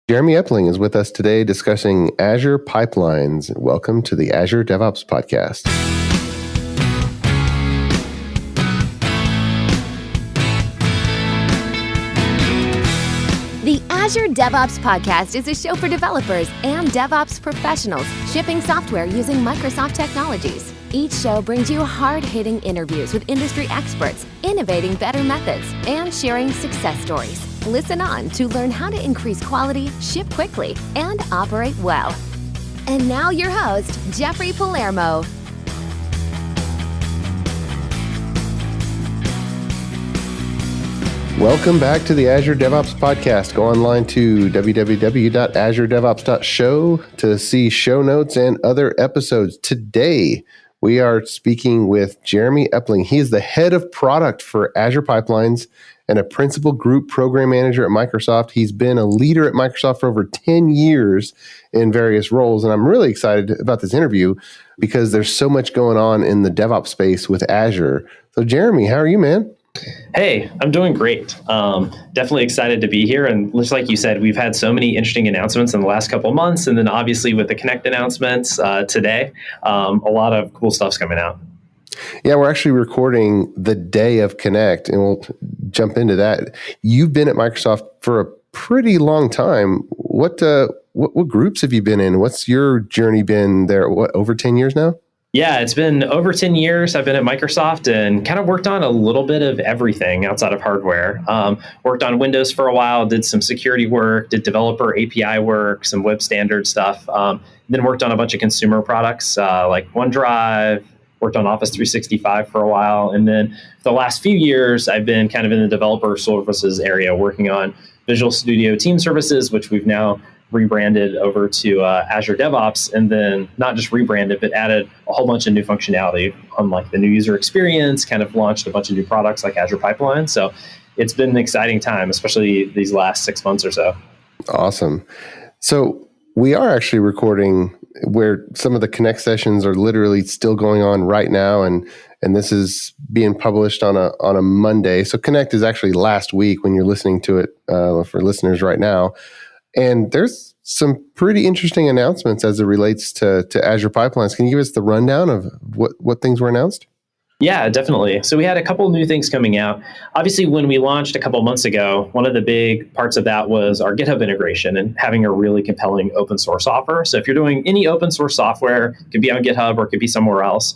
Jeremy Epling is with us today discussing Azure Pipelines. Welcome to the Azure DevOps podcast. The Azure DevOps podcast is a show for developers and DevOps professionals shipping software using Microsoft technologies. Each show brings you hard-hitting interviews with industry experts, innovating better methods, and sharing success stories. Listen on to learn how to increase quality, ship quickly, and operate well. And now your host, Jeffrey Palermo. Welcome back to the Azure DevOps podcast. Go online to www.azuredevops.show to see show notes and other episodes. Today, we are speaking with Jeremy Epling. He is the head of product for Azure Pipelines and a principal group program manager at Microsoft. He's been a leader at Microsoft for over 10 years in various roles. And I'm really excited about this interview because there's so much going on in the DevOps space with Azure. So Jeremy, how are you, man? Hey, I'm doing great. Definitely excited to be here. And just like you said, we've had so many interesting announcements in the last couple of months. And then obviously with the Connect announcements today, a lot of cool stuff's coming out. Yeah, we're actually recording the day of Connect, and we'll jump into that. You've been at Microsoft for a pretty long time. What groups have you been in? What's your journey been there? Over 10 years now? Yeah, it's been over 10 years. I've been at Microsoft and kind of worked on a little bit of everything outside of hardware. Worked on Windows for a while, did some security work, did developer API work, some web standard stuff. Then worked on a bunch of consumer products like OneDrive, worked on Office 365 for a while. And then the last few years, I've been kind of in the developer services area, working on Visual Studio Team Services, which we've now rebranded over to Azure DevOps, and then not just rebranded, but added a whole bunch of new functionality on like the new user experience, kind of launched a bunch of new products like Azure Pipelines. So it's been an exciting time, especially these last 6 months or so. Awesome. So we are actually recording where some of the Connect sessions are literally still going on right now, and this is being published on a Monday. So Connect is actually last week when you're listening to it for listeners right now. And there's some pretty interesting announcements as it relates to Azure Pipelines. Can you give us the rundown of what things were announced? Yeah, definitely. So we had a couple new things coming out. Obviously, when we launched a couple months ago, one of the big parts of that was our GitHub integration and having a really compelling open source offer. So if you're doing any open source software, it could be on GitHub or it could be somewhere else.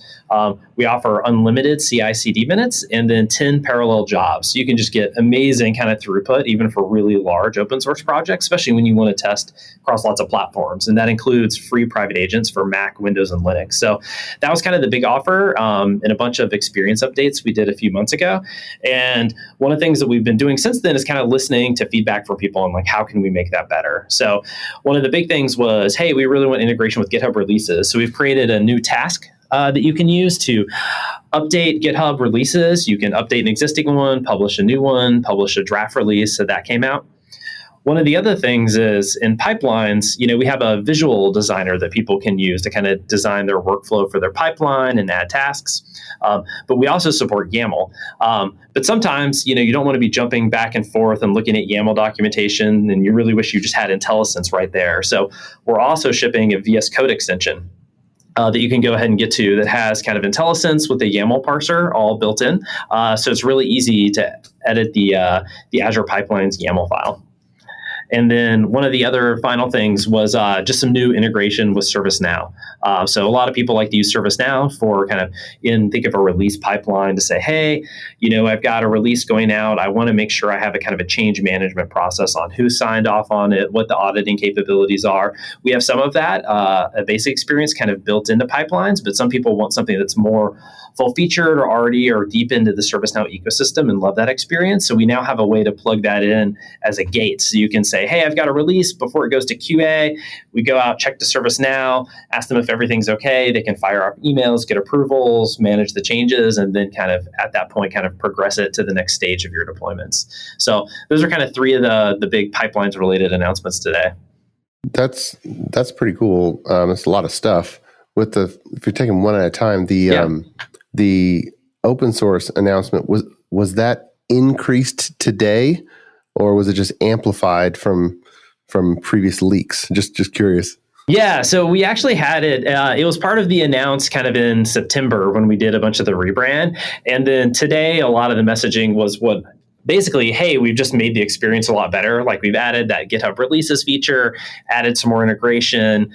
We offer unlimited CI/CD minutes and then 10 parallel jobs. So you can just get amazing kind of throughput, even for really large open source projects, especially when you want to test across lots of platforms. And that includes free private agents for Mac, Windows, and Linux. So that was kind of the big offer and a bunch of experience updates we did a few months ago. And one of the things that we've been doing since then is kind of listening to feedback from people on like, how can we make that better? So one of the big things was, hey, we really want integration with GitHub releases. So we've created a new task that you can use to update GitHub releases. You can update an existing one, publish a new one, publish a draft release. So that came out. One of the other things is in pipelines, we have a visual designer that people can use to kind of design their workflow for their pipeline and add tasks. But we also support YAML. But sometimes, you don't want to be jumping back and forth and looking at YAML documentation, and you really wish you just had IntelliSense right there. So we're also shipping a VSCode extension that you can go ahead and get to that has kind of IntelliSense with the YAML parser all built in. So it's really easy to edit the Azure Pipelines YAML file. And then one of the other final things was just some new integration with ServiceNow. So a lot of people like to use ServiceNow for kind of think of a release pipeline to say, hey, I've got a release going out. I want to make sure I have a kind of a change management process on who signed off on it, what the auditing capabilities are. We have some of that, a basic experience kind of built into pipelines, but some people want something that's more full featured or already or deep into the ServiceNow ecosystem and love that experience. So we now have a way to plug that in as a gate. So you can say, hey, I've got a release before it goes to QA. We go out, check to ServiceNow, ask them if everything's okay. They can fire up emails, get approvals, manage the changes, and then kind of at that point, kind of progress it to the next stage of your deployments. So those are kind of three of the big pipelines related announcements today. That's pretty cool. It's a lot of stuff. If you're taking one at a time, the open source announcement was that increased today, or was it just amplified from from previous leaks? Just curious. Yeah, so we actually had it. It was part of the announce kind of in September when we did a bunch of the rebrand. And then today, a lot of the messaging was what basically, hey, we've just made the experience a lot better. Like we've added that GitHub releases feature, added some more integration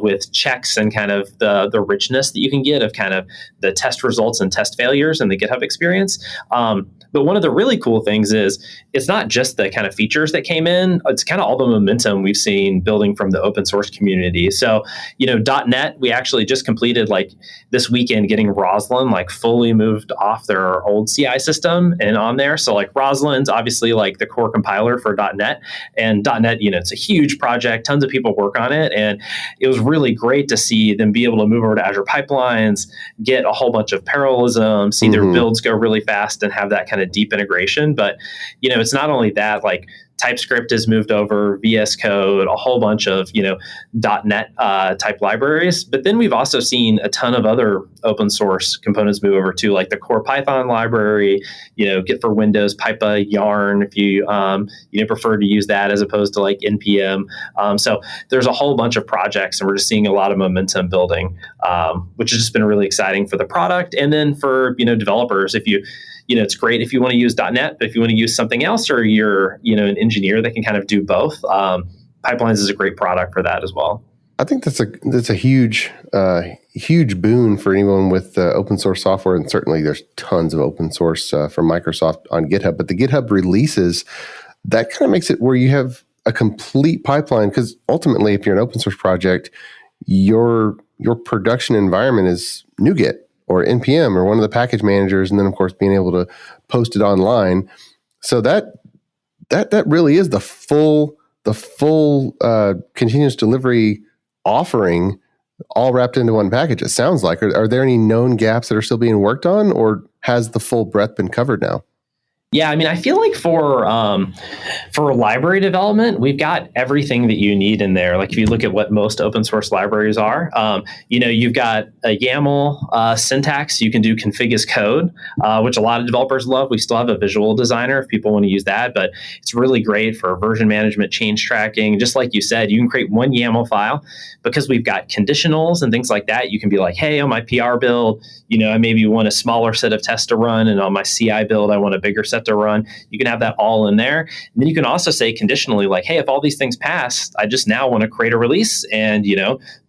with checks and kind of the richness that you can get of kind of the test results and test failures in the GitHub experience. But one of the really cool things is it's not just the kind of features that came in, it's kind of all the momentum we've seen building from the open source community. So, .NET, we actually just completed like this weekend getting Rosalind like fully moved off their old CI system and on there. So like Rosalind's obviously like the core compiler for .NET, and .NET, it's a huge project, tons of people work on it. And it was really great to see them be able to move over to Azure Pipelines, get a whole bunch of parallelism, see their builds go really fast and have that kind of deep integration. But, it's not only that, like TypeScript has moved over, VS Code, a whole bunch of, .NET type libraries. But then we've also seen a ton of other open source components move over to like the core Python library, Git for Windows, Pipa, Yarn, if you prefer to use that as opposed to like NPM. So there's a whole bunch of projects, and we're just seeing a lot of momentum building, which has just been really exciting for the product. And then for, developers, if it's great if you want to use .NET, but if you want to use something else, or you're, an engineer that can kind of do both, Pipelines is a great product for that as well. I think that's a huge boon for anyone with open source software, and certainly there's tons of open source from Microsoft on GitHub. But the GitHub releases, that kind of makes it where you have a complete pipeline, because ultimately, if you're an open source project, your production environment is NuGet or NPM or one of the package managers, and then of course being able to post it online. So that really is the full continuous delivery offering, all wrapped into one package. It sounds like. Are there any known gaps that are still being worked on, or has the full breadth been covered now? Yeah, I mean, I feel like for library development, we've got everything that you need in there. Like if you look at what most open source libraries are, you've got a YAML syntax. You can do config as code, which a lot of developers love. We still have a visual designer if people want to use that, but it's really great for version management, change tracking. Just like you said, you can create one YAML file because we've got conditionals and things like that. You can be like, hey, on my PR build, I maybe want a smaller set of tests to run, and on my CI build, I want a bigger set to run. You can have that all in there. And then you can also say conditionally, like, hey, if all these things pass, I just now want to create a release and,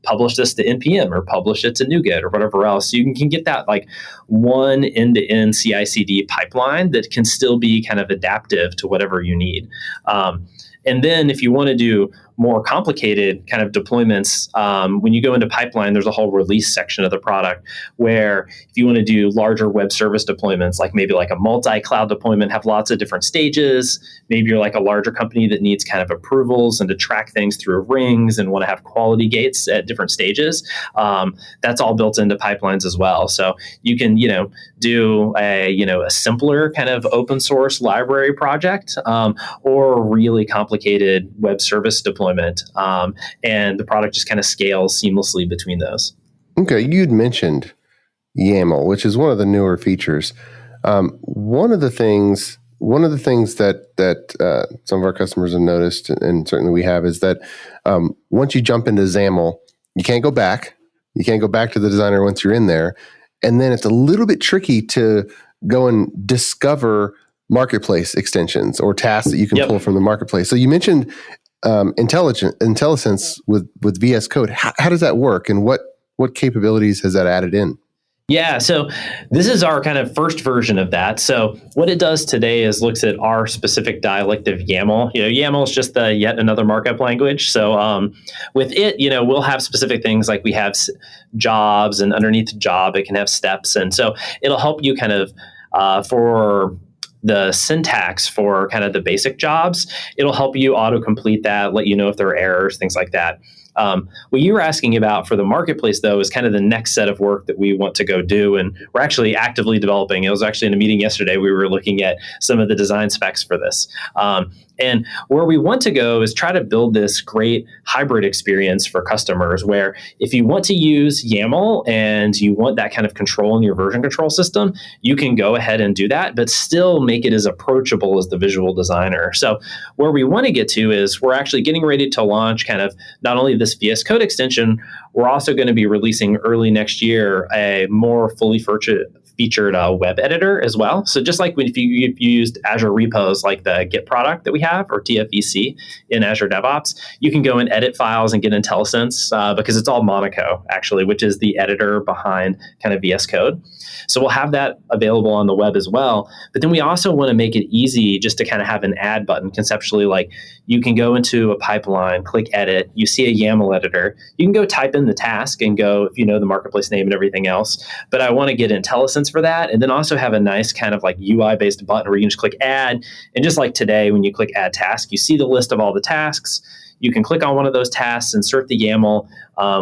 publish this to NPM or publish it to NuGet or whatever else. So you can get that like one end-to-end CI/CD pipeline that can still be kind of adaptive to whatever you need. And then if you want to do more complicated kind of deployments, when you go into pipeline, there's a whole release section of the product where if you want to do larger web service deployments, like maybe like a multi-cloud deployment, have lots of different stages. Maybe you're like a larger company that needs kind of approvals and to track things through rings and want to have quality gates at different stages. That's all built into pipelines as well. So you can, do a simpler kind of open source library project or really complicated web service deployment. And the product just kind of scales seamlessly between those. Okay, you'd mentioned YAML, which is one of the newer features. One of the things that some of our customers have noticed, and certainly we have, is that once you jump into XAML, you can't go back. You can't go back to the designer once you're in there. And then it's a little bit tricky to go and discover marketplace extensions or tasks that you can pull from the marketplace. So you mentioned IntelliSense with VS Code. How does that work, and what capabilities has that added in? Yeah, so this is our kind of first version of that. So what it does today is looks at our specific dialect of YAML. YAML is just yet another markup language. So with it, we'll have specific things like we have jobs, and underneath job, it can have steps. And so it'll help you kind of for the syntax for kind of the basic jobs, it'll help you autocomplete that, let you know if there are errors, things like that. What you were asking about for the marketplace, though, is kind of the next set of work that we want to go do. And we're actually actively developing. It was actually in a meeting yesterday. We were looking at some of the design specs for this. And where we want to go is try to build this great hybrid experience for customers where if you want to use YAML and you want that kind of control in your version control system, you can go ahead and do that, but still make it as approachable as the visual designer. So where we want to get to is we're actually getting ready to launch kind of not only this VSCode extension, we're also going to be releasing early next year a more fully featured web editor as well. So just like if you used Azure Repos, like the Git product that we have, or TFEC in Azure DevOps, you can go and edit files and get IntelliSense because it's all Monaco, actually, which is the editor behind kind of VSCode. So we'll have that available on the web as well. But then we also want to make it easy just to kind of have an add button conceptually, like you can go into a pipeline, click edit, you see a YAML editor, you can go type in the task and go, if you know the marketplace name and everything else, but I want to get IntelliSense for that, and then also have a nice kind of like UI-based button where you can just click add, and just like today, when you click add task, you see the list of all the tasks. You can click on one of those tasks, insert the YAML.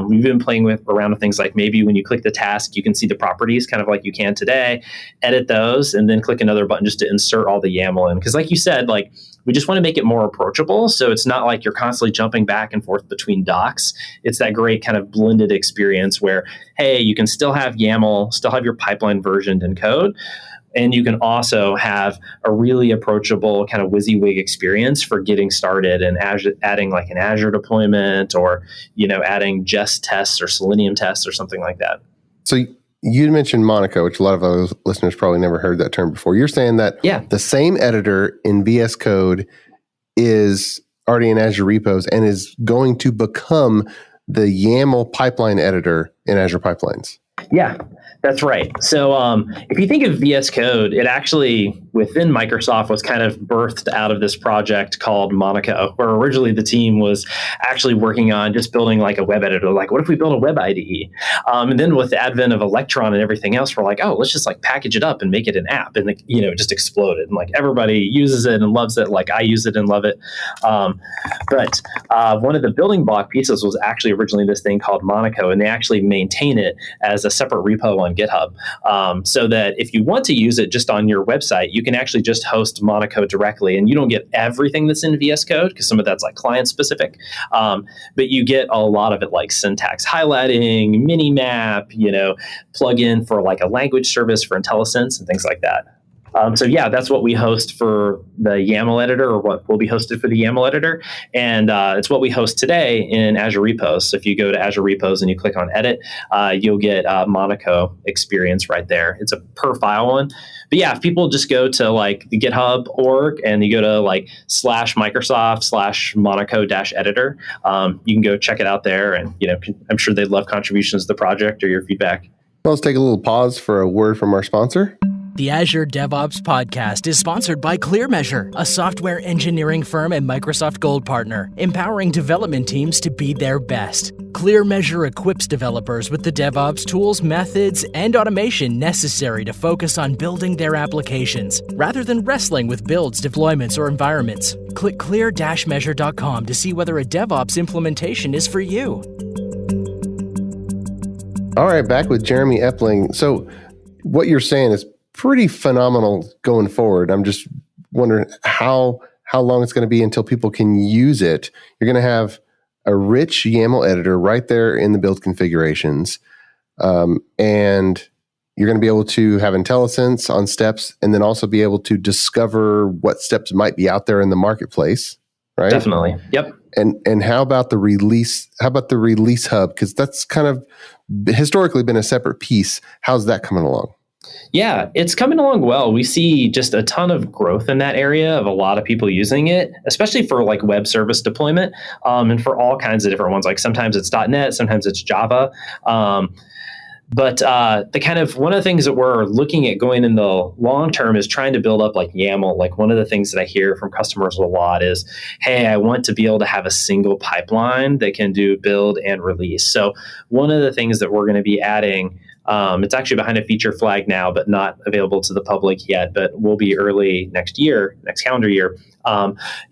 We've been playing around with things like maybe when you click the task, you can see the properties kind of like you can today, edit those, and then click another button just to insert all the YAML in. Because like you said, like we just want to make it more approachable. So it's not like you're constantly jumping back and forth between docs. It's that great kind of blended experience where, hey, you can still have YAML, still have your pipeline versioned in code. And you can also have a really approachable kind of WYSIWYG experience for getting started and adding like an Azure deployment or, adding Jest tests or Selenium tests or something like that. So you mentioned Monaco, which a lot of our listeners probably never heard that term before. You're saying that the same editor in VS Code is already in Azure Repos and is going to become the YAML pipeline editor in Azure Pipelines. Yeah, that's right. So if you think of VS Code, it actually, within Microsoft, was kind of birthed out of this project called Monaco, where originally the team was actually working on just building like a web editor. Like, what if we build a web IDE? And then with the advent of Electron and everything else, we're like, oh, let's just like package it up and make it an app. And, it just exploded. And like everybody uses it and loves it. Like I use it and love it. But one of the building block pieces was actually originally this thing called Monaco. And they actually maintain it as a separate repo on GitHub, so that if you want to use it just on your website, you can actually just host Monaco directly, and you don't get everything that's in VS Code because some of that's like client specific, but you get a lot of it like syntax highlighting, mini map, plugin for like a language service for IntelliSense and things like that. So that's what we host for the YAML editor, or what will be hosted for the YAML editor. And it's what we host today in Azure Repos. So if you go to Azure Repos and you click on edit, you'll get Monaco experience right there. It's a per file one. But if people just go to like the GitHub org and you go to like /Microsoft/Monaco-editor, you can go check it out there. And, I'm sure they'd love contributions to the project or your feedback. Well, let's take a little pause for a word from our sponsor. The Azure DevOps podcast is sponsored by ClearMeasure, a software engineering firm and Microsoft Gold partner, empowering development teams to be their best. ClearMeasure equips developers with the DevOps tools, methods, and automation necessary to focus on building their applications, rather than wrestling with builds, deployments, or environments. Click clear-measure.com to see whether a DevOps implementation is for you. All right, back with Jeremy Epling. So what you're saying is pretty phenomenal going forward. I'm just wondering how long it's going to be until people can use it. You're going to have a rich YAML editor right there in the build configurations, and you're going to be able to have IntelliSense on steps, and then also be able to discover what steps might be out there in the marketplace. Right? Definitely. Yep. And how about the release? How about the release hub? Because that's kind of historically been a separate piece. How's that coming along? Yeah, it's coming along well. We see just a ton of growth in that area of a lot of people using it, especially for like web service deployment, and for all kinds of different ones. Like sometimes it's .NET, sometimes it's Java. But the kind of one of the things that we're looking at going in the long term is trying to build up like YAML. Like one of the things that I hear from customers a lot is, hey, I want to be able to have a single pipeline that can do build and release. So one of the things that we're going to be adding It's actually behind a feature flag now, but not available to the public yet, but will be early next calendar year,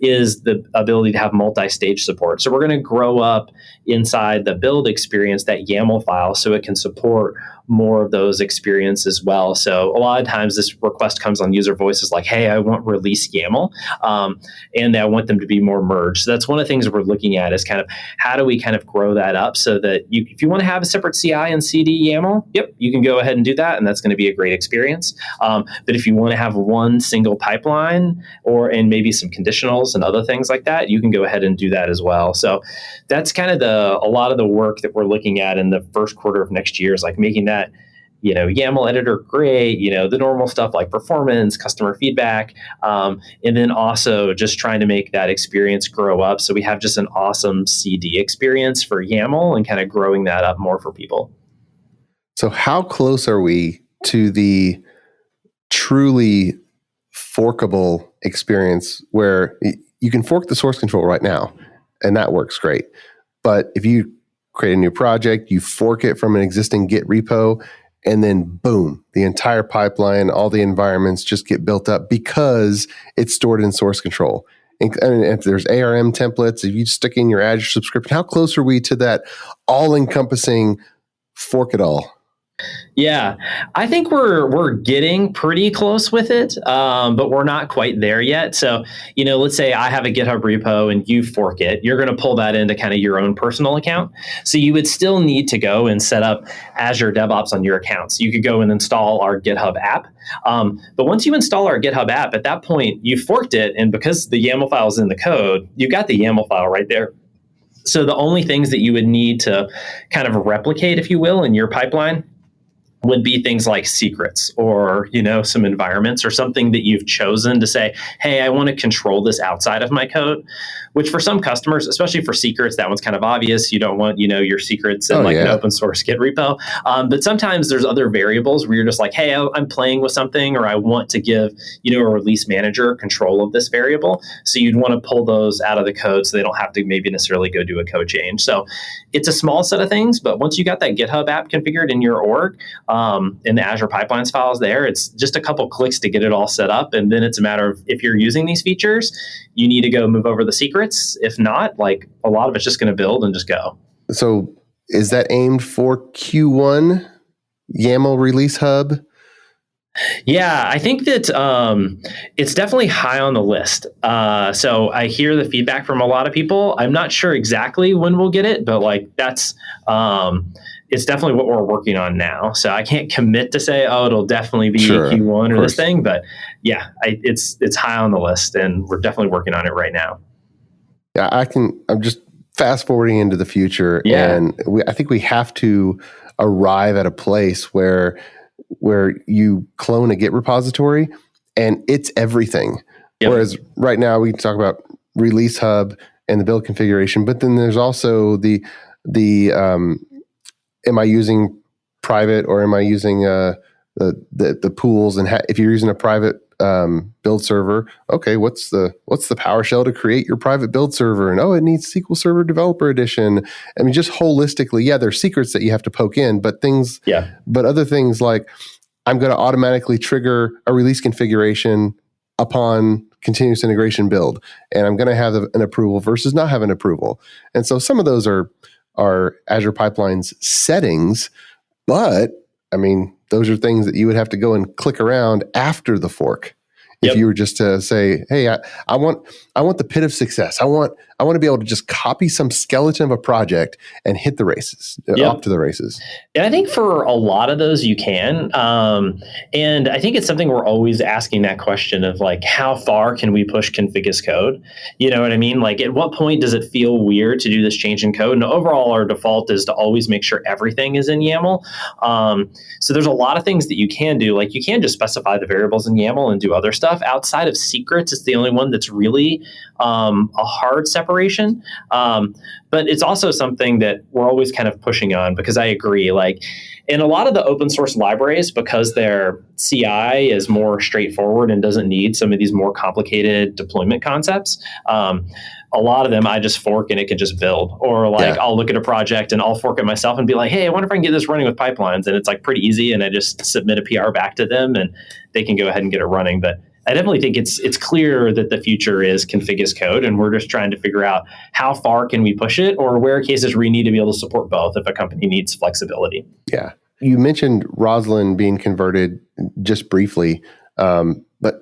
is the ability to have multi-stage support. So we're going to grow up inside the build experience, that YAML file, so it can support more of those experiences as well. So a lot of times this request comes on user voices like, hey, I want release YAML, and I want them to be more merged. So that's one of the things we're looking at is kind of how do we kind of grow that up so that if you want to have a separate CI and CD YAML, yep, you can go ahead and do that, and that's going to be a great experience. But if you want to have one single pipeline and maybe some conditionals and other things like that, you can go ahead and do that as well. So that's kind of a lot of the work that we're looking at in the first quarter of next year is like making that YAML editor great, the normal stuff like performance, customer feedback, and then also just trying to make that experience grow up. So we have just an awesome CD experience for YAML and kind of growing that up more for people. So how close are we to the truly forkable experience where you can fork the source control right now, and that works great. But if you create a new project, you fork it from an existing Git repo, and then boom, the entire pipeline, all the environments just get built up because it's stored in source control. And if there's ARM templates, if you stick in your Azure subscription, how close are we to that all-encompassing fork it all? Yeah, I think we're getting pretty close with it, but we're not quite there yet. So, let's say I have a GitHub repo and you fork it. You're going to pull that into kind of your own personal account. So you would still need to go and set up Azure DevOps on your account. So you could go and install our GitHub app. But once you install our GitHub app, at that point, you forked it. And because the YAML file is in the code, you've got the YAML file right there. So the only things that you would need to kind of replicate, if you will, in your pipeline would be things like secrets or, some environments or something that you've chosen to say, hey, I want to control this outside of my code, which for some customers, especially for secrets, that one's kind of obvious. You don't want, your secrets in an open source Git repo. But sometimes there's other variables where you're just like, hey, I'm playing with something, or I want to give, a release manager control of this variable. So you'd want to pull those out of the code so they don't have to maybe necessarily go do a code change. So it's a small set of things, but once you got that GitHub app configured in your org, in the Azure Pipelines files there, it's just a couple clicks to get it all set up. And then it's a matter of if you're using these features, you need to go move over the secrets. If not, a lot of it's just going to build and just go. So is that aimed for Q1 YAML release hub? Yeah, I think that it's definitely high on the list. So I hear the feedback from a lot of people. I'm not sure exactly when we'll get it, but that's it's definitely what we're working on now. So I can't commit to say, it'll definitely be Q1 or this thing, but yeah, it's high on the list, and we're definitely working on it right now. Yeah, I'm just fast forwarding into the future, and I think we have to arrive at a place where you clone a Git repository and it's everything. Yep. Whereas right now we talk about release hub and the build configuration, but then there's also the am I using private or am I using the pools? And if you're using a private build server, okay, what's the PowerShell to create your private build server? And it needs SQL Server Developer Edition. I mean, just holistically, there's secrets that you have to poke in, but other things like I'm going to automatically trigger a release configuration upon continuous integration build, and I'm going to have an approval versus not have an approval. And so some of those are Azure Pipelines settings, but I mean, those are things that you would have to go and click around after the fork. If you were just to say, hey, I want the pit of success. I want to be able to just copy some skeleton of a project and hit the races, off to the races. And I think for a lot of those you can. And I think it's something we're always asking that question of how far can we push config as code? You know what I mean? At what point does it feel weird to do this change in code? And overall, our default is to always make sure everything is in YAML. So there's a lot of things that you can do. You can just specify the variables in YAML and do other stuff. Outside of secrets, it's the only one that's really a hard separation operation. But it's also something that we're always kind of pushing on, because I agree, like in a lot of the open source libraries, because their CI is more straightforward and doesn't need some of these more complicated deployment concepts, a lot of them I just fork and it can just build. Or like I'll look at a project and I'll fork it myself and be like, hey, I wonder if I can get this running with pipelines. And it's like pretty easy. And I just submit a PR back to them and they can go ahead and get it running. But I definitely think it's clear that the future is config as code, and we're just trying to figure out how far can we push it, or where are cases where we need to be able to support both if a company needs flexibility. Yeah. You mentioned Rosalind being converted just briefly, but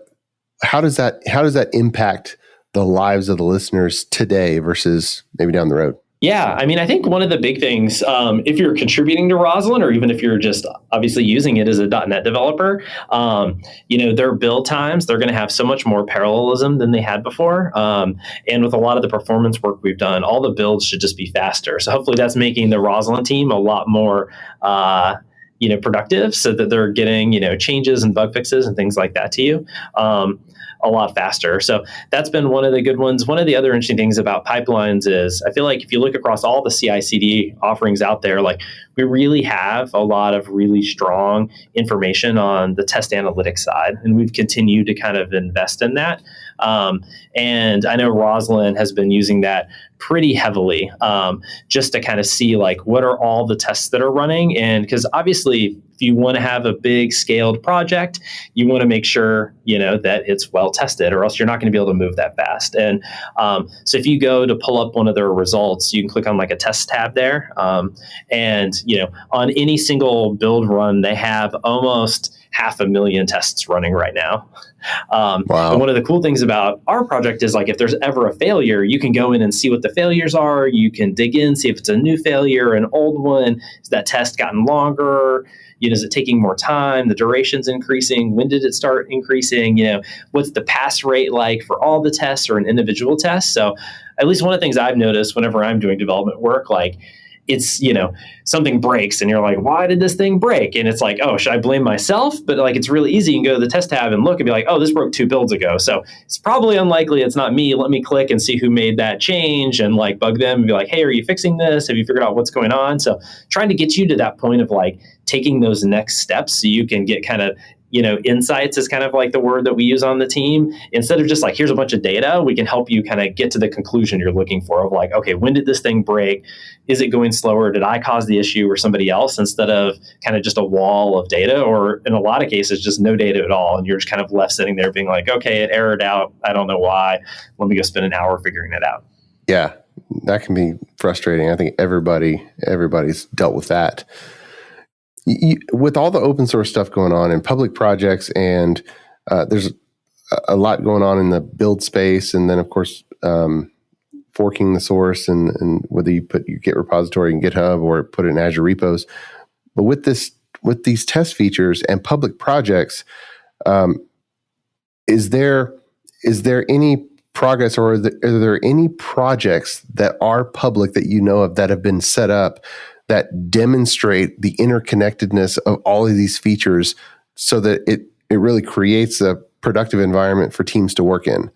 how does that impact the lives of the listeners today versus maybe down the road? Yeah, I mean, I think one of the big things, if you're contributing to Rosalind, or even if you're just obviously using it as a .NET developer, their build times, they're going to have so much more parallelism than they had before. And with a lot of the performance work we've done, all the builds should just be faster. So hopefully that's making the Rosalind team a lot more productive, so that they're getting, changes and bug fixes and things like that to you a lot faster. So that's been one of the good ones. One of the other interesting things about pipelines is I feel like if you look across all the CI/CD offerings out there, like we really have a lot of really strong information on the test analytics side, and we've continued to kind of invest in that. And I know Rosalind has been using that pretty heavily, just to kind of see like what are all the tests that are running. And because obviously if you want to have a big scaled project, you want to make sure, that it's well tested, or else you're not going to be able to move that fast. And so if you go to pull up one of their results, you can click on like a test tab there. And, on any single build run, they have almost 500,000 tests running right now. Wow. And one of the cool things about our project is like if there's ever a failure, you can go in and see what the failures are. You can dig in, see if it's a new failure, an old one. Has that test gotten longer? Is it taking more time? The duration's increasing. When did it start increasing? What's the pass rate like for all the tests or an individual test? So at least one of the things I've noticed whenever I'm doing development work, like it's, something breaks and you're like, why did this thing break? And it's like, oh, should I blame myself? But like, it's really easy. You can go to the test tab and look and be like, oh, this broke 2 builds ago. So it's probably unlikely it's not me. Let me click and see who made that change and like bug them and be like, hey, are you fixing this? Have you figured out what's going on? So trying to get you to that point of like taking those next steps so you can get kind of, insights is kind of like the word that we use on the team. Instead of just like, here's a bunch of data, we can help you kind of get to the conclusion you're looking for of like, okay, when did this thing break? Is it going slower? Did I cause the issue or somebody else? Instead of kind of just a wall of data, or in a lot of cases, just no data at all. And you're just kind of left sitting there being like, okay, it errored out. I don't know why. Let me go spend an hour figuring it out. Yeah, that can be frustrating. I think everybody's dealt with that. With all the open source stuff going on in public projects, and there's a lot going on in the build space, and then of course forking the source, and whether you put your Git repository in GitHub or put it in Azure Repos. But with these test features and public projects, is there any progress, or are there any projects that are public that you know of that have been set up that demonstrate the interconnectedness of all of these features so that it really creates a productive environment for teams to work in?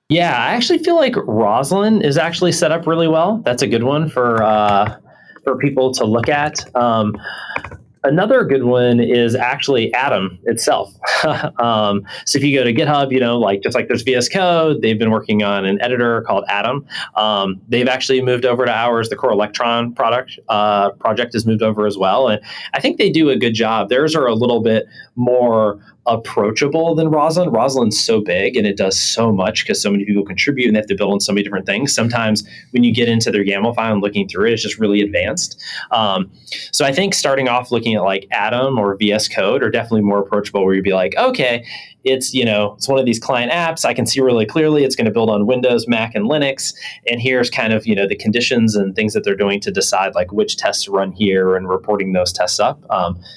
Yeah, I actually feel like Rosalind is actually set up really well. That's a good one for people to look at. Another good one is actually Atom itself. So if you go to GitHub, just like there's VSCode, they've been working on an editor called Atom. They've actually moved over to ours. The Core Electron project has moved over as well. And I think they do a good job. Theirs are a little bit more approachable than Rosalind. Rosalind's so big and it does so much because so many people contribute and they have to build on so many different things. Sometimes when you get into their YAML file and looking through it, it's just really advanced. So I think starting off looking at like Atom or VSCode are definitely more approachable, where you'd be like, okay, it's one of these client apps. I can see really clearly it's going to build on Windows, Mac, and Linux. And here's kind of, the conditions and things that they're doing to decide like which tests run here and reporting those tests up.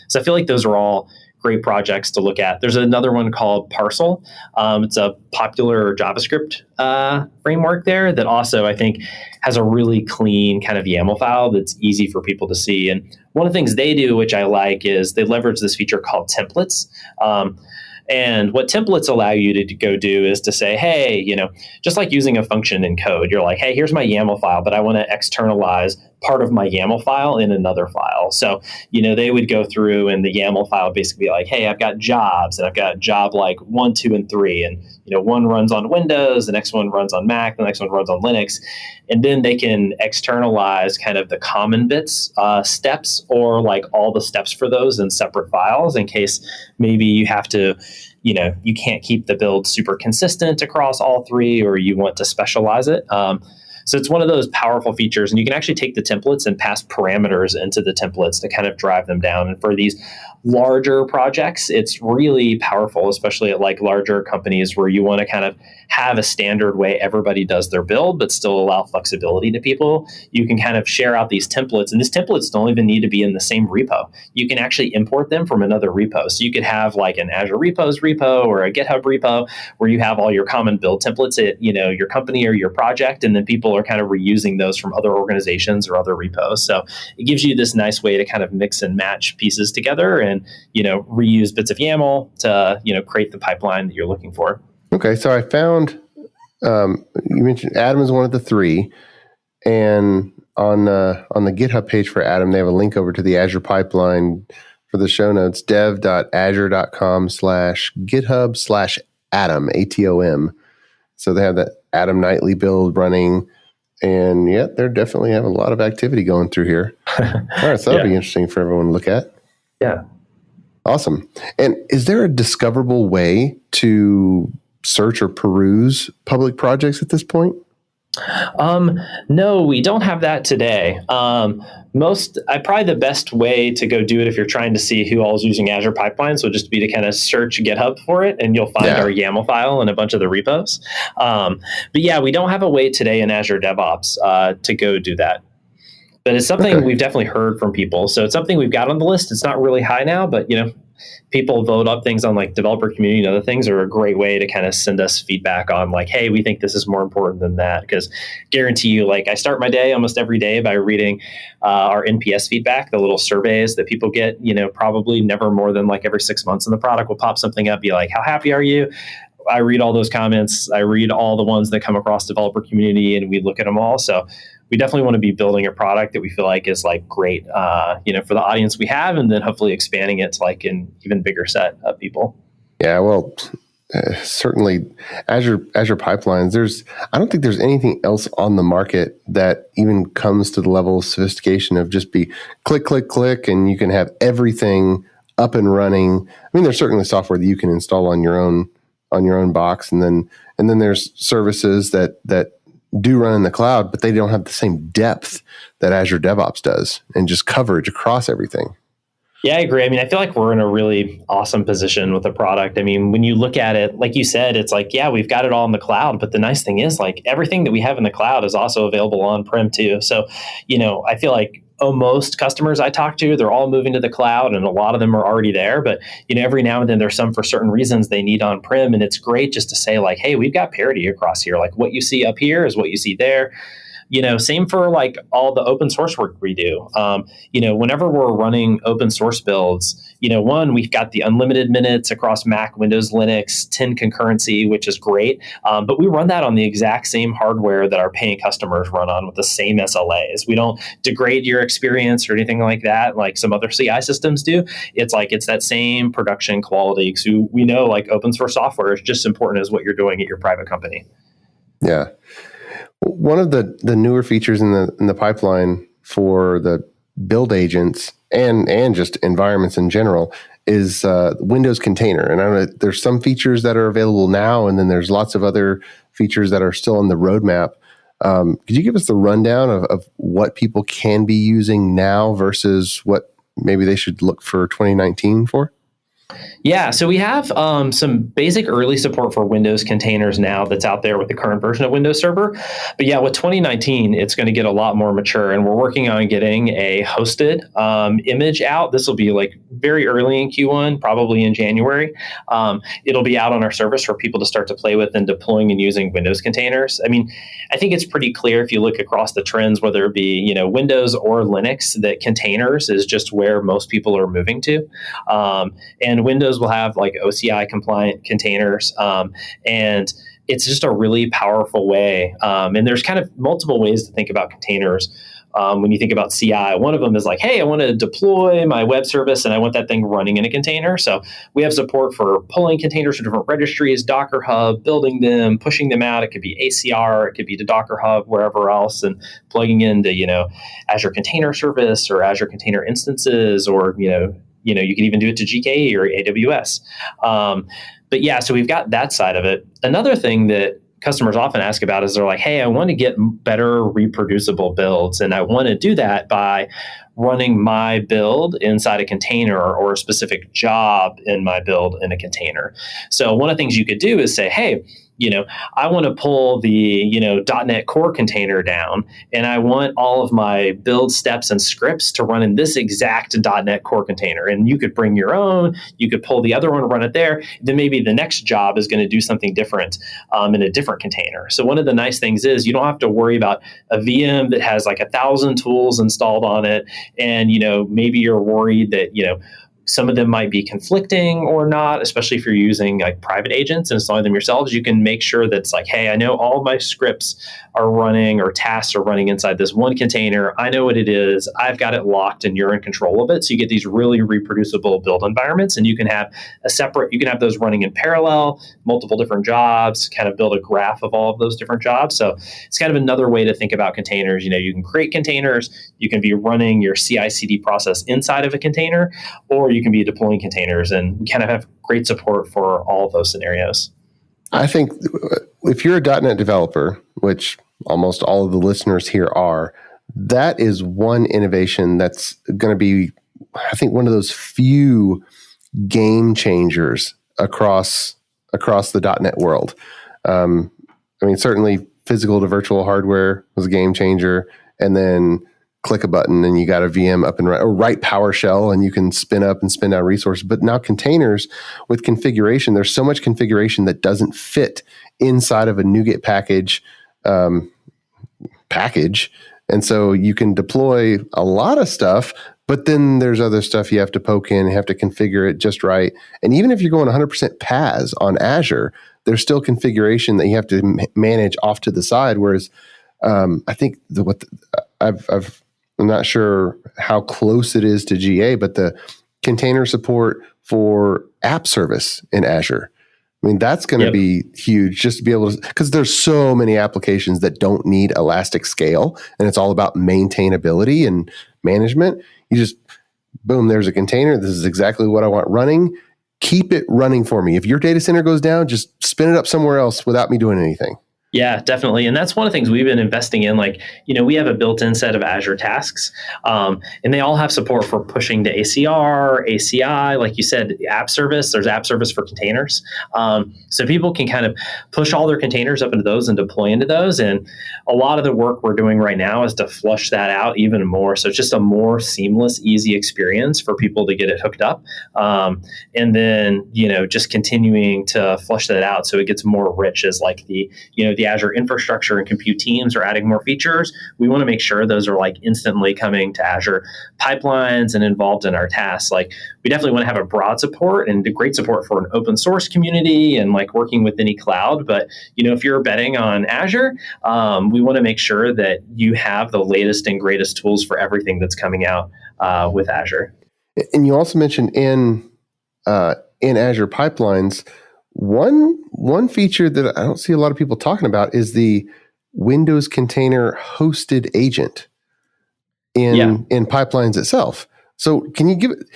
So I feel like those are all great projects to look at. There's another one called Parcel. It's a popular JavaScript framework there that also, I think, has a really clean kind of YAML file that's easy for people to see. And one of the things they do, which I like, is they leverage this feature called templates. And what templates allow you to go do is to say, hey, just like using a function in code, you're like, hey, here's my YAML file, but I want to externalize part of my YAML file in another file. So, they would go through and the YAML file basically be like, hey, I've got jobs and I've got job like 1, 2, and 3. And, one runs on Windows, the next one runs on Mac, the next one runs on Linux. And then they can externalize kind of the common bits, steps, or like all the steps for those in separate files in case maybe you have to, you can't keep the build super consistent across all three, or you want to specialize it. So it's one of those powerful features, and you can actually take the templates and pass parameters into the templates to kind of drive them down. And for these larger projects, it's really powerful, especially at like larger companies where you want to kind of have a standard way everybody does their build, but still allow flexibility to people. You can kind of share out these templates, and these templates don't even need to be in the same repo. You can actually import them from another repo. So you could have like an Azure Repos repo or a GitHub repo where you have all your common build templates at, your company or your project, and then people are kind of reusing those from other organizations or other repos. So it gives you this nice way to kind of mix and match pieces together and, reuse bits of YAML to, create the pipeline that you're looking for. Okay, so I found, you mentioned Atom is one of the three, and on the GitHub page for Atom, they have a link over to the Azure Pipeline for the show notes, dev.azure.com/github/Atom, ATOM. So they have that Atom nightly build running, and yeah, they definitely have a lot of activity going through here. All right, so that'll be interesting for everyone to look at. Yeah. Awesome. And is there a discoverable way to search or peruse public projects at this point? No, we don't have that today. Probably the best way to go do it if you're trying to see who all is using Azure Pipelines would just be to kind of search GitHub for it, and you'll find our YAML file and a bunch of the repos. But yeah, we don't have a way today in Azure DevOps to go do that. But it's something we've definitely heard from people. So it's something we've got on the list. It's not really high now, but people vote up things on like developer community and other things are a great way to kind of send us feedback on like, hey, we think this is more important than that. Because guarantee you, like I start my day almost every day by reading our NPS feedback, the little surveys that people get, probably never more than like every 6 months, and the product will pop something up, be like, how happy are you? I read all those comments. I read all the ones that come across developer community, and we look at them all. So we definitely want to be building a product that we feel like is like great, for the audience we have, and then hopefully expanding it to like an even bigger set of people. Yeah, well, certainly Azure Pipelines. I don't think there's anything else on the market that even comes to the level of sophistication of just be click, click, click, and you can have everything up and running. I mean, there's certainly software that you can install on your own box, and then there's services that do run in the cloud, but they don't have the same depth that Azure DevOps does and just coverage across everything. Yeah, I agree. I mean, I feel like we're in a really awesome position with the product. I mean, when you look at it, like you said, it's like, yeah, we've got it all in the cloud, but the nice thing is like everything that we have in the cloud is also available on-prem too. So, I feel like most customers I talk to, they're all moving to the cloud, and a lot of them are already there. But every now and then there's some for certain reasons they need on-prem, and it's great just to say like, hey, we've got parity across here. Like what you see up here is what you see there. Same for like all the open source work we do. Whenever we're running open source builds, we've got the unlimited minutes across Mac, Windows, Linux, 10 concurrency, which is great. But we run that on the exact same hardware that our paying customers run on with the same SLAs. We don't degrade your experience or anything like that, like some other CI systems do. It's that same production quality. So we know like open source software is just as important as what you're doing at your private company. Yeah. One of the newer features in the pipeline for the build agents and just environments in general is Windows Container. And I know there's some features that are available now, and then there's lots of other features that are still on the roadmap. Could you give us the rundown of what people can be using now versus what maybe they should look for 2019 for? Yeah, so we have some basic early support for Windows containers now that's out there with the current version of Windows Server. But yeah, with 2019, it's going to get a lot more mature, and we're working on getting a hosted image out. This will be like very early in Q1, probably in January. It'll be out on our service for people to start to play with and deploying and using Windows containers. I mean, I think it's pretty clear if you look across the trends, whether it be Windows or Linux, that containers is just where most people are moving to. And and Windows will have like OCI compliant containers. And it's just a really powerful way. And there's kind of multiple ways to think about containers. When you think about CI, one of them is like, hey, I want to deploy my web service and I want that thing running in a container. So we have support for pulling containers from different registries, Docker Hub, building them, pushing them out. It could be ACR, it could be to Docker Hub, wherever else, and plugging into, Azure Container Service or Azure Container Instances, or, you can even do it to GKE or AWS. But yeah, so we've got that side of it. Another thing that customers often ask about is they're like, hey, I want to get better reproducible builds. And I want to do that by running my build inside a container or a specific job in my build in a container. So one of the things you could do is say, hey, I want to pull the, .NET Core container down, and I want all of my build steps and scripts to run in this exact .NET Core container. And you could bring your own, you could pull the other one, run it there. Then maybe the next job is going to do something different in a different container. So one of the nice things is you don't have to worry about a VM that has like 1,000 tools installed on it. And, maybe you're worried that, some of them might be conflicting or not, especially if you're using like private agents and installing them yourselves. You can make sure that it's like, hey, I know all of my scripts are running or tasks are running inside this one container. I know what it is. I've got it locked and you're in control of it. So you get these really reproducible build environments, and you can have you can have those running in parallel, multiple different jobs, kind of build a graph of all of those different jobs. So it's kind of another way to think about containers. You can create containers, you can be running your CI/CD process inside of a container, or you can be deploying containers, and we kind of have great support for all of those scenarios. I think if you're a .NET developer, which almost all of the listeners here are, that is one innovation that's going to be, I think, one of those few game changers across the .NET world. Certainly physical to virtual hardware was a game changer, and then click a button and you got a VM up and running, or write PowerShell and you can spin up and spin down resources. But now containers with configuration, there's so much configuration that doesn't fit inside of a NuGet package. And so you can deploy a lot of stuff, but then there's other stuff you have to poke in, you have to configure it just right. And even if you're going 100% PaaS on Azure, there's still configuration that you have to manage off to the side. Whereas I think I'm not sure how close it is to GA, but the container support for app service in Azure, that's going to be huge, just to be able to, because there's so many applications that don't need elastic scale, and it's all about maintainability and management. You just, boom, there's a container. This is exactly what I want running. Keep it running for me. If your data center goes down, just spin it up somewhere else without me doing anything. Yeah, definitely. And that's one of the things we've been investing in. Like, we have a built-in set of Azure tasks, and they all have support for pushing to ACR, ACI, like you said, app service. There's app service for containers. So people can kind of push all their containers up into those and deploy into those. And a lot of the work we're doing right now is to flush that out even more. So it's just a more seamless, easy experience for people to get it hooked up. And then, just continuing to flush that out so it gets more rich as like the Azure infrastructure and compute teams are adding more features. We want to make sure those are like instantly coming to Azure pipelines and involved in our tasks. Like, we definitely want to have a broad support and great support for an open source community and like working with any cloud. But, if you're betting on Azure, we want to make sure that you have the latest and greatest tools for everything that's coming out with Azure. And you also mentioned in Azure Pipelines, one feature that I don't see a lot of people talking about is the Windows container hosted agent in Pipelines itself. So can you give it,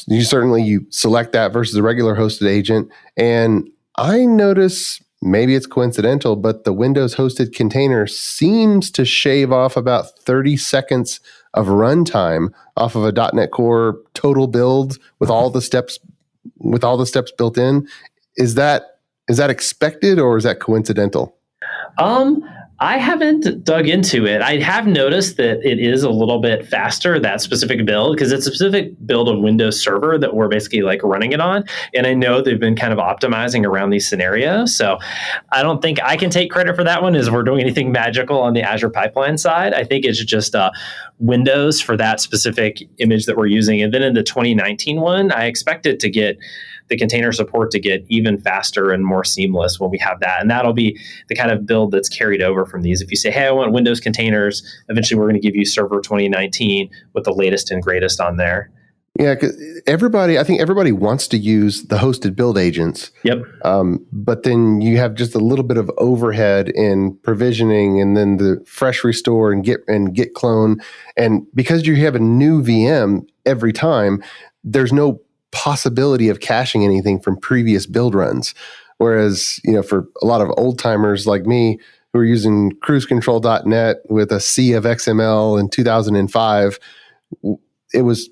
you select that versus a regular hosted agent. And I notice, maybe it's coincidental, but the Windows hosted container seems to shave off about 30 seconds of runtime off of a .NET Core total build with all the steps built in. Is that expected, or is that coincidental? I haven't dug into it. I have noticed that it is a little bit faster, that specific build, because it's a specific build of Windows Server that we're basically like running it on. And I know they've been kind of optimizing around these scenarios. So I don't think I can take credit for that one as we're doing anything magical on the Azure Pipeline side. I think it's just Windows for that specific image that we're using. And then in the 2019 one, I expect it to get the container support to get even faster and more seamless when we have that. And that'll be the kind of build that's carried over from these. If you say, hey, I want Windows containers, eventually we're going to give you Server 2019 with the latest and greatest on there. Yeah, 'cause I think everybody wants to use the hosted build agents. Yep. But then you have just a little bit of overhead in provisioning, and then the fresh restore and git clone. And because you have a new VM every time, there's no possibility of caching anything from previous build runs. Whereas, for a lot of old timers like me who are using cruisecontrol.net with a sea of XML in 2005, it was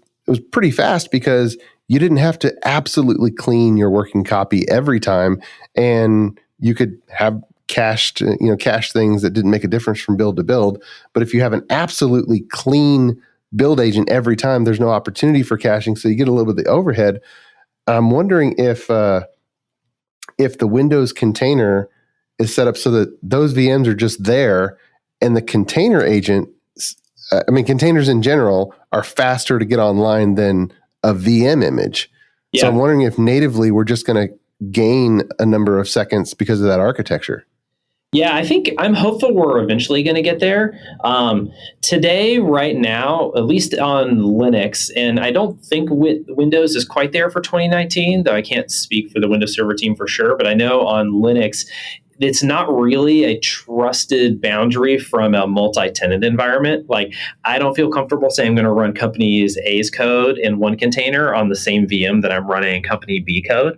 pretty fast because you didn't have to absolutely clean your working copy every time, and you could have cached things that didn't make a difference from build to build. But if you have an absolutely clean build agent every time, there's no opportunity for caching, so you get a little bit of the overhead. I'm wondering if the Windows container is set up so that those VMs are just there, and the container agent, containers in general are faster to get online than a VM image. Yeah. So I'm wondering if natively we're just going to gain a number of seconds because of that architecture. Yeah, I think I'm hopeful we're eventually going to get there. Today, right now, at least on Linux, and I don't think Windows is quite there for 2019, though I can't speak for the Windows Server team for sure, but I know on Linux, it's not really a trusted boundary from a multi-tenant environment. Like, I don't feel comfortable saying I'm going to run company's A's code in one container on the same VM that I'm running company B code.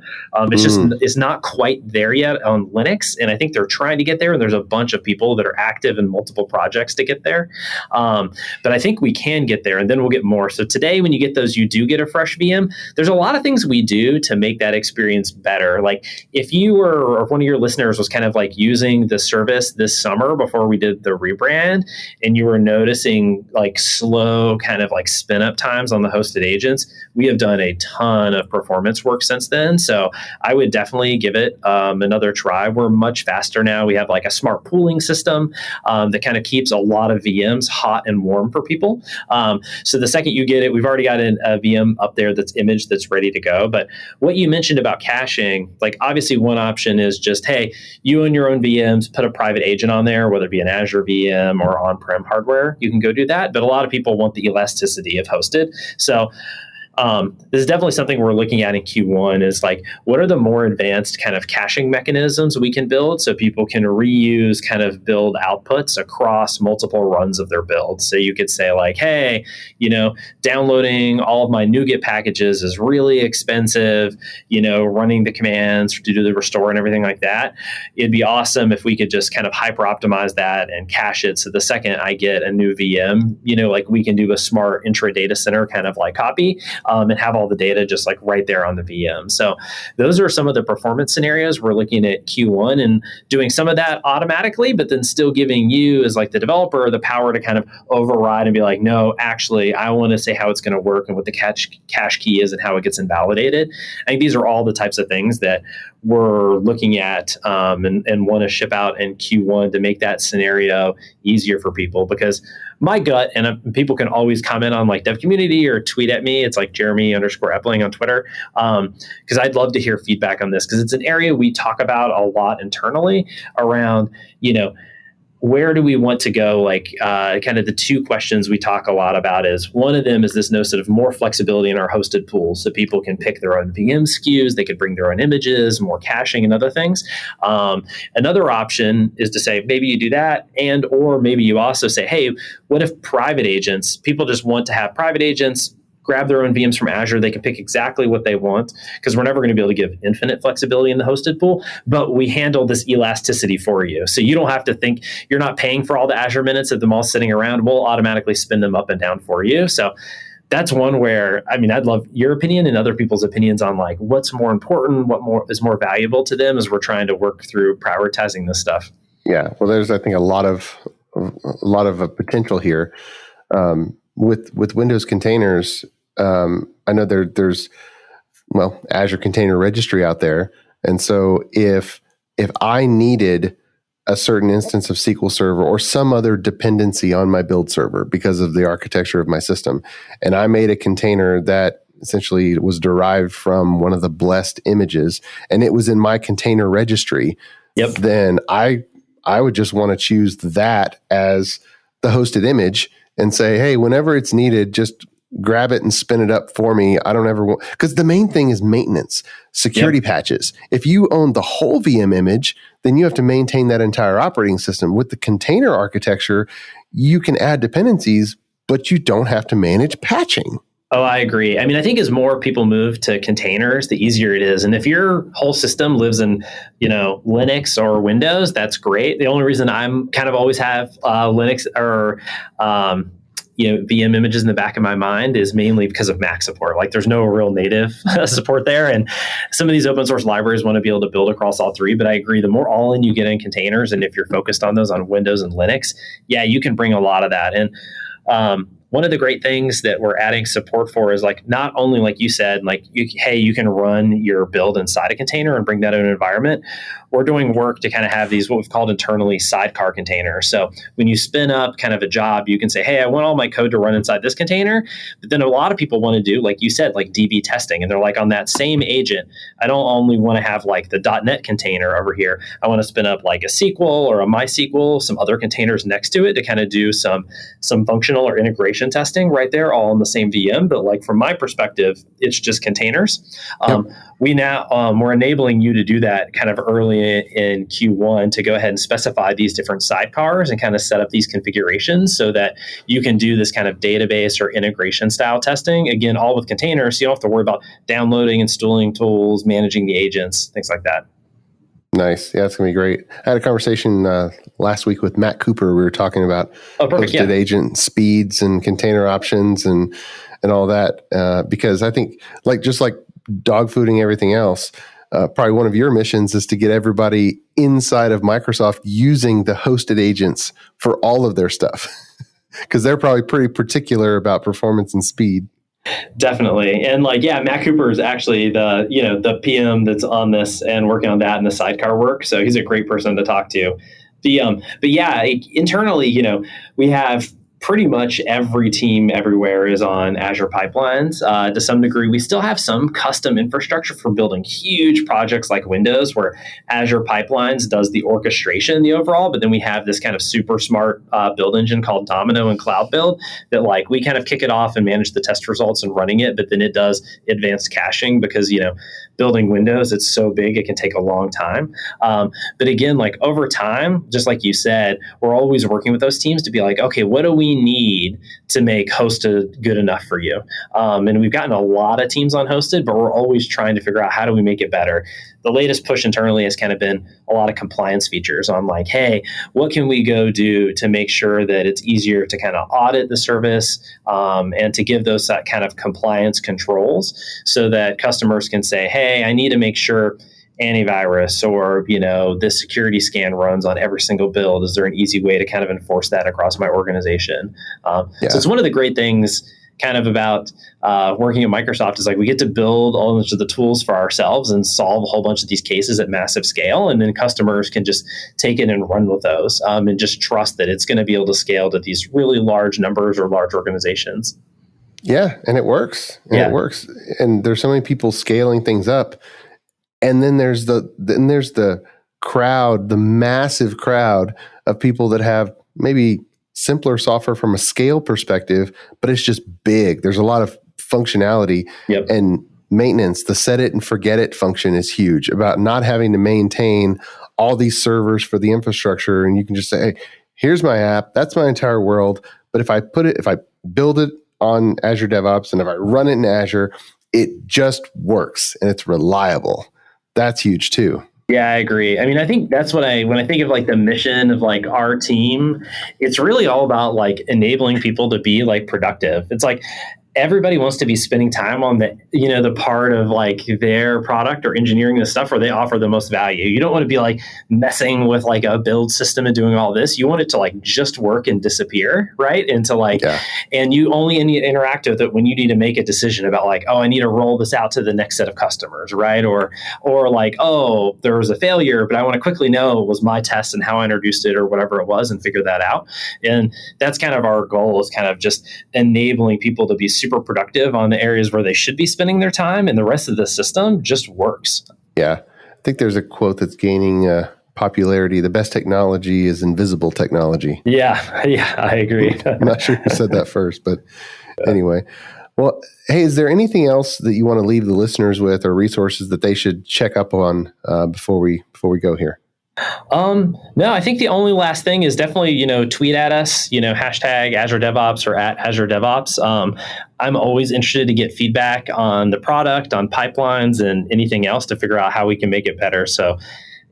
It's not quite there yet on Linux, and I think they're trying to get there, and there's a bunch of people that are active in multiple projects to get there. But I think we can get there, and then we'll get more. So today, when you get those, you do get a fresh VM. There's a lot of things we do to make that experience better. Like, if you were, or if one of your listeners was kind of like using the service this summer before we did the rebrand, and you were noticing like slow kind of like spin up times on the hosted agents, we have done a ton of performance work since then. So I would definitely give it another try. We're much faster now. We have like a smart pooling system that kind of keeps a lot of VMs hot and warm for people. So the second you get it, we've already got a VM up there that's image that's ready to go. But what you mentioned about caching, like obviously one option is just, hey, you own your own VMs, put a private agent on there, whether it be an Azure VM or on-prem hardware, you can go do that. But a lot of people want the elasticity of hosted. So this is definitely something we're looking at in Q1 is like, what are the more advanced kind of caching mechanisms we can build so people can reuse kind of build outputs across multiple runs of their build. So you could say like, hey, downloading all of my NuGet packages is really expensive, running the commands to do the restore and everything like that. It'd be awesome if we could just kind of hyper optimize that and cache it. So the second I get a new VM, like we can do a smart intra data center kind of like copy. And have all the data just like right there on the VM. So those are some of the performance scenarios. We're looking at Q1 and doing some of that automatically, but then still giving you as like the developer the power to kind of override and be like, no, actually, I want to say how it's going to work and what the cache key is and how it gets invalidated. I think these are all the types of things that we're looking at and want to ship out in Q1 to make that scenario easier for people. Because my gut, and people can always comment on like dev community or tweet at me. It's like Jeremy_Epling on Twitter. Because I'd love to hear feedback on this because it's an area we talk about a lot internally around, where do we want to go? Like kind of the two questions we talk a lot about is one of them is this notion of more flexibility in our hosted pools so people can pick their own VM SKUs, they could bring their own images, more caching and other things. Another option is to say maybe you do that or maybe you also say, hey, what if private agents, people just want to have private agents, grab their own VMs from Azure. They can pick exactly what they want because we're never going to be able to give infinite flexibility in the hosted pool, but we handle this elasticity for you. So you don't have to think you're not paying for all the Azure minutes of them all sitting around. We'll automatically spin them up and down for you. So that's one where, I'd love your opinion and other people's opinions on like what's more important, what more is more valuable to them as we're trying to work through prioritizing this stuff. Yeah. Well, there's, I think, a lot of potential here. With Windows containers, I know there's Azure Container Registry out there, and so if I needed a certain instance of SQL Server or some other dependency on my build server because of the architecture of my system, and I made a container that essentially was derived from one of the blessed images, and it was in my container registry, then I would just want to choose that as the hosted image and say, hey, whenever it's needed, just grab it and spin it up for me. I don't ever want, because the main thing is maintenance, security patches. If you own the whole VM image, then you have to maintain that entire operating system. With the container architecture, you can add dependencies, but you don't have to manage patching. Oh, I agree. I mean, I think as more people move to containers, the easier it is. And if your whole system lives in, Linux or Windows, that's great. The only reason I'm kind of always have Linux or VM images in the back of my mind is mainly because of Mac support. Like, there's no real native support there. And some of these open source libraries want to be able to build across all three. But I agree, the more all in you get in containers, and if you're focused on those on Windows and Linux, you can bring a lot of that. And one of the great things that we're adding support for is, like, not only, like you said, like, you can run your build inside a container and bring that in an environment. We're doing work to kind of have these, what we've called internally, sidecar containers. So when you spin up kind of a job, you can say, hey, I want all my code to run inside this container. But then a lot of people want to do, like you said, like DB testing. And they're like, on that same agent, I don't only want to have like the .NET container over here. I want to spin up like a SQL or a MySQL, some other containers next to it to kind of do some functional or integration testing right there, all in the same VM. But like, from my perspective, it's just containers. We're enabling you to do that kind of early in Q1 to go ahead and specify these different sidecars and kind of set up these configurations so that you can do this kind of database or integration style testing, again, all with containers. So you don't have to worry about downloading, installing tools, managing the agents, things like that. Nice. Yeah, it's going to be great. I had a conversation last week with Matt Cooper. We were talking about hosted agent speeds and container options and all that, because I think, just like dog fooding everything else, probably one of your missions is to get everybody inside of Microsoft using the hosted agents for all of their stuff, because they're probably pretty particular about performance and speed. Definitely. And Matt Cooper is actually the PM that's on this and working on that and the sidecar work. So he's a great person to talk to. Internally, we have pretty much every team everywhere is on Azure Pipelines. To some degree, we still have some custom infrastructure for building huge projects like Windows, where Azure Pipelines does the orchestration, the overall, but then we have this kind of super smart build engine called Domino and Cloud Build that we kind of kick it off and manage the test results and running it, but then it does advanced caching because, building Windows, it's so big, it can take a long time. But again, over time, just like you said, we're always working with those teams to be like, okay, what do we need to make hosted good enough for you? And we've gotten a lot of teams on hosted, but we're always trying to figure out how do we make it better. The latest push internally has kind of been a lot of compliance features on hey, what can we go do to make sure that it's easier to kind of audit the service and to give those kind of compliance controls so that customers can say, hey, I need to make sure antivirus or, this security scan runs on every single build. Is there an easy way to kind of enforce that across my organization? So it's one of the great things kind of about working at Microsoft is we get to build all of the tools for ourselves and solve a whole bunch of these cases at massive scale. And then customers can just take it and run with those and just trust that it's going to be able to scale to these really large numbers or large organizations. Yeah, and it works. It works. And there's so many people scaling things up. And then there's the crowd, the massive crowd of people that have maybe simpler software from a scale perspective, but it's just big. There's a lot of functionality and maintenance. The set it and forget it function is huge about not having to maintain all these servers for the infrastructure. And you can just say, hey, here's my app. That's my entire world. But if I build it on Azure DevOps and if I run it in Azure, it just works and it's reliable. That's huge too. Yeah, I agree. I mean, I think that's when I think of the mission of our team, it's really all about enabling people to be productive. It's everybody wants to be spending time on the part of like their product or engineering the stuff where they offer the most value. You don't want to be like messing with like a build system and doing all this. You want it to like just work and disappear, right? And to like, and you only need to interact with it when you need to make a decision about like, oh, I need to roll this out to the next set of customers, right? Or like, oh, there was a failure, but I want to quickly know it was my test and how I introduced it or whatever it was and figure that out. And that's kind of our goal, is kind of just enabling people to be super productive on the areas where they should be spending their time, and the rest of the system just works. Yeah. I think there's a quote that's gaining popularity. The best technology is invisible technology. Yeah, I agree. I'm not sure who said that first, but anyway. Well, hey, is there anything else that you want to leave the listeners with, or resources that they should check up on before we go here? No, I think the only last thing is definitely, tweet at us, hashtag Azure DevOps or at Azure DevOps. I'm always interested to get feedback on the product, on pipelines, and anything else to figure out how we can make it better. So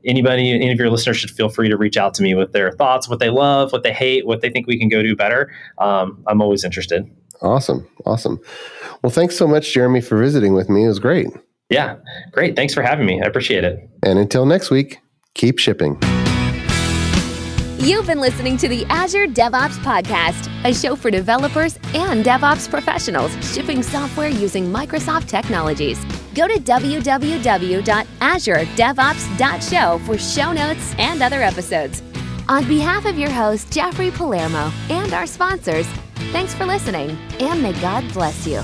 any of your listeners should feel free to reach out to me with their thoughts, what they love, what they hate, what they think we can go do better. I'm always interested. Awesome. Well, thanks so much, Jeremy, for visiting with me. It was great. Yeah, great. Thanks for having me. I appreciate it. And until next week, keep shipping. You've been listening to the Azure DevOps Podcast, a show for developers and DevOps professionals shipping software using Microsoft technologies. Go to www.azuredevops.show for show notes and other episodes. On behalf of your host, Jeffrey Palermo, and our sponsors, thanks for listening, and may God bless you.